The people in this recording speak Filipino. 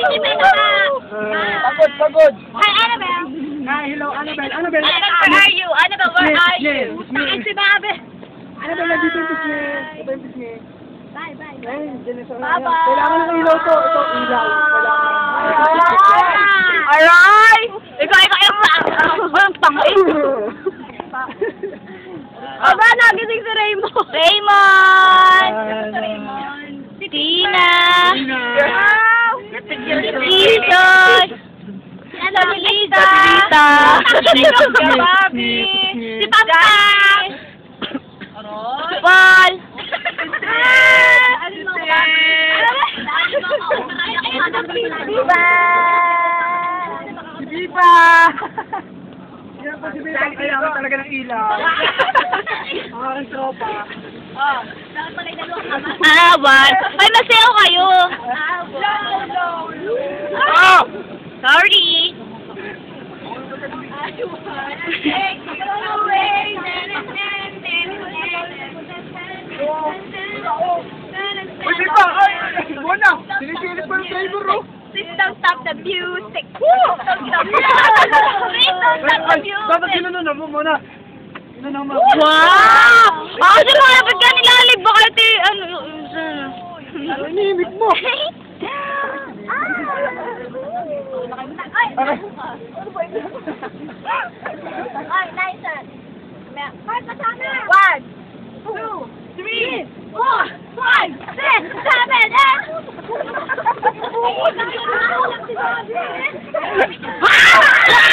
Pagod, pagod. Hi, Annabelle. Hi, hello, Annabelle. Annabelle. Where are you? Annabelle, where are you? Smith. Si Babe. Annabelle, nandito yung Smith. Ito yung Smith. Bye, bye. Ay, dyan sa Bye-bye. kailangan ng ilaw to. Ito, ilaw. Aray! Ikaw yung pangit. Aba, nagising si Raymond. Raymond! Si Tina! Si Jesus! Ano, si Lisa! Si Bobby! Si Papa! Si Paul! Si Biba! Yan pa si Biba. Kailangan talaga ng ilaw. Ang tropa. Awan! Ay, masayaw kayo! Oh! Sorry! Uy, Biba! Ay! Muna! Sinisilip pa ng driver, oh! Please don't stop the music! Please don't stop the music! Dapat sinunan mo muna. Sinunan mo. Wow! Ako si mga napit ka nilalig. Baka ito ano... Ano inimik mo? Ay, nice. Mark, kasama! 1, 2, 3, 4, 5, 6, 7, 8!